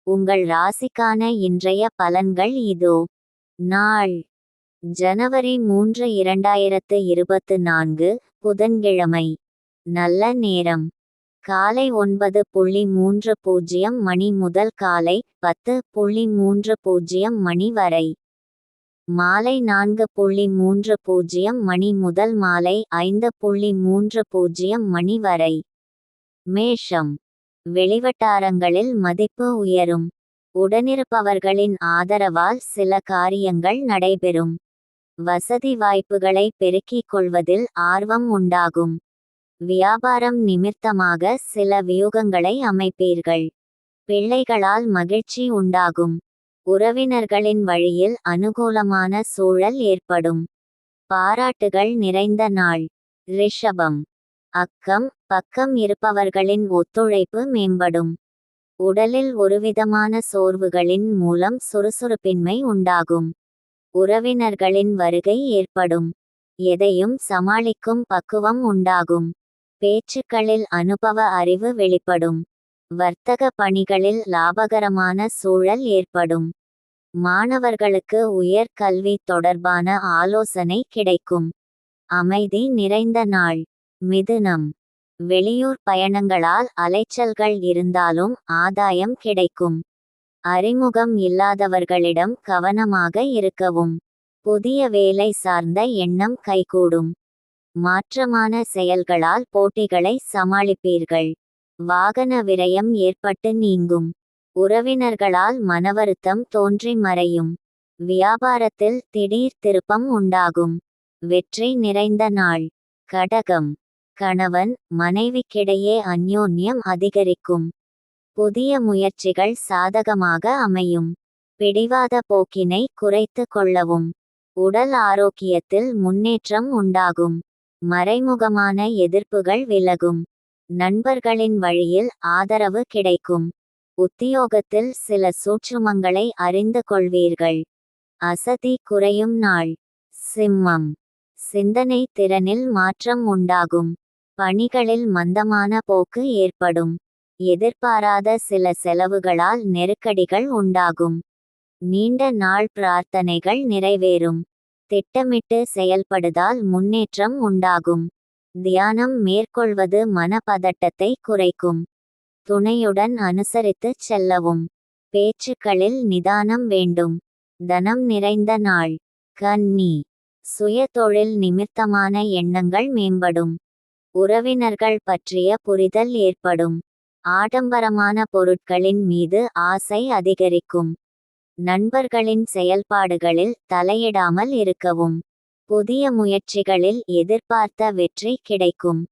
உங்கள் ராசிக்கான இன்றைய பலன்கள் இதோ. நாள் ஜனவரி 3 2024 புதன்கிழமை. நல்ல நேரம் காலை 9:30 மணி முதல் காலை 10:30 மணி வரை. மாலை 4:30 மணி முதல் மாலை 5:30 மணி வரை. மேஷம் வெளிவட்டாரங்களில் மதிப்பு உயரும். உடனிருப்பவர்களின் ஆதரவால் சில காரியங்கள் நடைபெறும். வசதி வாய்ப்புகளை பெருக்கிக் கொள்வதில் ஆர்வம் உண்டாகும். வியாபாரம் நிமித்தமாக சில வியூகங்களை அமைப்பீர்கள். பிள்ளைகளால் மகிழ்ச்சி உண்டாகும். உறவினர்களின் வழியில் அனுகூலமான சூழல் ஏற்படும். பாராட்டுகள் நிறைந்த நாள். ரிஷபம் அக்கம் பக்கம் இருப்பவர்களின் ஒத்துழைப்பு மேம்படும். உடலில் ஒருவிதமான சோர்வுகளின் மூலம் சுறுசுறுப்பின்மை உண்டாகும். உறவினர்களின் வருகை ஏற்படும். எதையும் சமாளிக்கும் பக்குவம் உண்டாகும். பேச்சுக்களில் அனுபவ அறிவு வெளிப்படும். வர்த்தக பணிகளில் லாபகரமான சூழல் ஏற்படும். மாணவர்களுக்கு உயர் கல்வி தொடர்பான ஆலோசனை கிடைக்கும். அமைதி நிறைந்த நாள். மிதுனம் வெளியூர் பயணங்களால் அலைச்சல்கள் இருந்தாலும் ஆதாயம் கிடைக்கும். அறிமுகம் இல்லாதவர்களிடம் கவனமாக இருக்கவும். புதிய வேலை சார்ந்த எண்ணம் கைகூடும். மாற்றமான செயல்களால் போட்டிகளை சமாளிப்பீர்கள். வாகன விரயம் ஏற்பட்டு நீங்கும். உறவினர்களால் மனவருத்தம் தோன்றி மறையும். வியாபாரத்தில் திடீர் திருப்பம் உண்டாகும். வெற்றி நிறைந்த நாள். கடகம் கணவன் மனைவிக்கிடையே அந்யோன்யம் அதிகரிக்கும். புதிய முயற்சிகள் சாதகமாக அமையும். பிடிவாத போக்கினை குறைத்து கொள்ளவும். உடல் ஆரோக்கியத்தில் முன்னேற்றம் உண்டாகும். மறைமுகமான எதிர்ப்புகள் விலகும். நண்பர்களின் வழியில் ஆதரவு கிடைக்கும். உத்தியோகத்தில் சில சூட்சுமங்களை அறிந்து கொள்வீர்கள். அசதி குறையும் நாள். சிம்மம் சிந்தனை திறனில் மாற்றம் உண்டாகும். பணிகளில் மந்தமான போக்கு ஏற்படும். எதிர்பாராத சில செலவுகளால் நெருக்கடிகள் உண்டாகும். நீண்ட நாள் பிரார்த்தனைகள் நிறைவேறும். திட்டமிட்டு செயல்படுதால் முன்னேற்றம் உண்டாகும். தியானம் மேற்கொள்வது மனப்பதட்டத்தை குறைக்கும். துணையுடன் அனுசரித்து செல்லவும். பேச்சுக்களில் நிதானம் வேண்டும். தனம் நிறைந்த நாள். கன்னி சுய தொழில் நிமித்தமான எண்ணங்கள் மேம்படும். உறவினர்கள் பற்றிய புரிதல் ஏற்படும். ஆடம்பரமான பொருட்களின் மீது ஆசை அதிகரிக்கும். நண்பர்களின் செயல்பாடுகளில் தலையிடாமல் இருக்கவும். புதிய முயற்சிகளில் எதிர்பார்த்த வெற்றி கிடைக்கும்.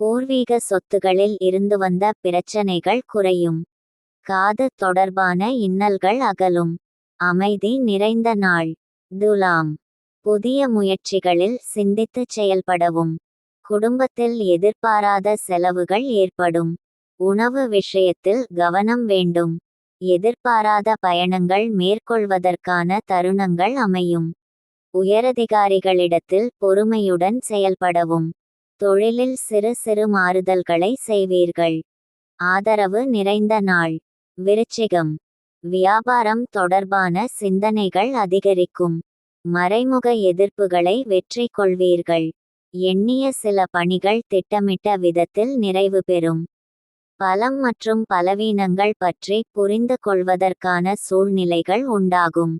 பூர்வீக சொத்துகளில் இருந்து வந்த பிரச்சனைகள் குறையும். காது தொடர்பான இன்னல்கள் அகலும். அமைதி நிறைந்த நாள். துலாம் புதிய முயற்சிகளில் சிந்தித்து செயல்படவும். குடும்பத்தில் எதிர்பாராத செலவுகள் ஏற்படும். உணவு விஷயத்தில் கவனம் வேண்டும். எதிர்பாராத பயணங்கள் மேற்கொள்வதற்கான தருணங்கள் அமையும். உயரதிகாரிகளிடத்தில் பொறுமையுடன் செயல்படவும். தொழிலில் சிறு சிறு மாறுதல்களை செய்வீர்கள். ஆதரவு நிறைந்த நாள். விருச்சிகம் வியாபாரம் தொடர்பான சிந்தனைகள் அதிகரிக்கும். மறைமுக எதிர்ப்புகளை வெற்றி கொள்வீர்கள். எண்ணிய சில பணிகள் திட்டமிட்ட விதத்தில் நிறைவு பெறும். பலம் மற்றும் பலவீனங்கள் பற்றி புரிந்து கொள்வதற்கான சூழ்நிலைகள் உண்டாகும்.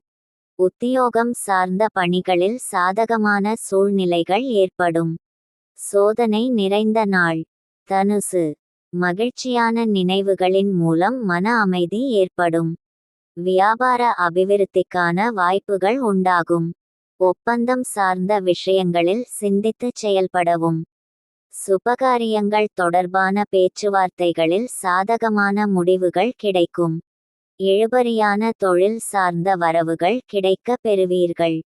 உத்தியோகம் சார்ந்த பணிகளில் சாதகமான சூழ்நிலைகள் ஏற்படும். சோதனை நிறைந்த நாள். தனுசு மகிழ்ச்சியான நினைவுகளின் மூலம் மன அமைதி ஏற்படும். வியாபார அபிவிருத்திக்கான வாய்ப்புகள் உண்டாகும். ஒப்பந்தம் சார்ந்த விஷயங்களில் சிந்தித்து செயல்படவும். சுபகாரியங்கள் தொடர்பான பேச்சுவார்த்தைகளில் சாதகமான முடிவுகள் கிடைக்கும். இழுபறியான தொழில் சார்ந்த வரவுகள் கிடைக்க பெறுவீர்கள்.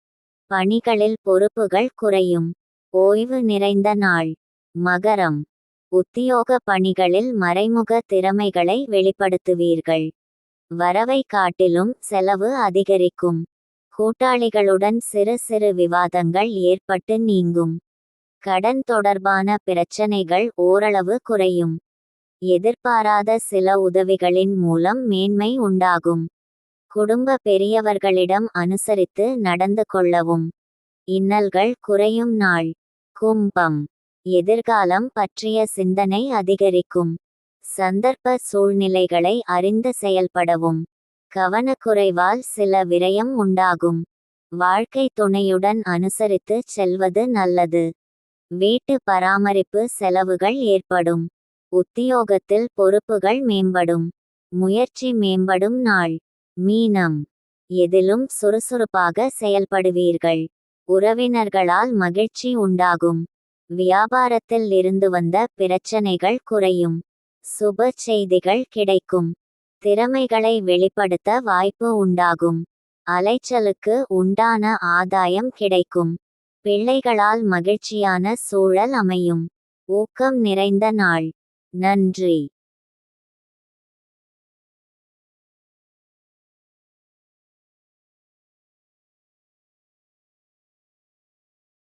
பணிகளில் பொறுப்புகள் குறையும். ஓய்வு நிறைந்த நாள். மகரம் உத்தியோக பணிகளில் மறைமுக திறமைகளை வெளிப்படுத்துவீர்கள். வரவை காட்டிலும் செலவு அதிகரிக்கும். கூட்டாளிகளுடன் சிறு சிறு விவாதங்கள் ஏற்பட்டு நீங்கும். கடன் தொடர்பான பிரச்சனைகள் ஓரளவு குறையும். எதிர்பாராத சில உதவிகளின் மூலம் மேன்மை உண்டாகும். குடும்ப பெரியவர்களிடம் அனுசரித்து நடந்து கொள்ளவும். இன்னல்கள் குறையும் நாள். கும்பம். எதிர்காலம் பற்றிய சிந்தனை அதிகரிக்கும். சந்தர்ப்ப சூழ்நிலைகளை அறிந்து செயல்படவும். கவனக்குறைவால் சில விரயம் உண்டாகும். வாழ்க்கை துணையுடன் அனுசரித்து செல்வது நல்லது. வீட்டு பராமரிப்பு செலவுகள் ஏற்படும். உத்தியோகத்தில் பொறுப்புகள் மேம்படும். முயற்சி மேம்படும் நாள். மீனம். எதிலும் சுறுசுறுப்பாக செயல்படுவீர்கள். உறவினர்களால் மகிழ்ச்சி உண்டாகும். வியாபாரத்தில் இருந்து வந்த பிரச்சனைகள் குறையும். சுப செய்திகள் கிடைக்கும். திறமைகளை வெளிப்படுத்த வாய்ப்பு உண்டாகும். அலைச்சலுக்கு உண்டான ஆதாயம் கிடைக்கும். பிள்ளைகளால் மகிழ்ச்சியான சூழல் அமையும். ஊக்கம் நிறைந்த நாள். நன்றி.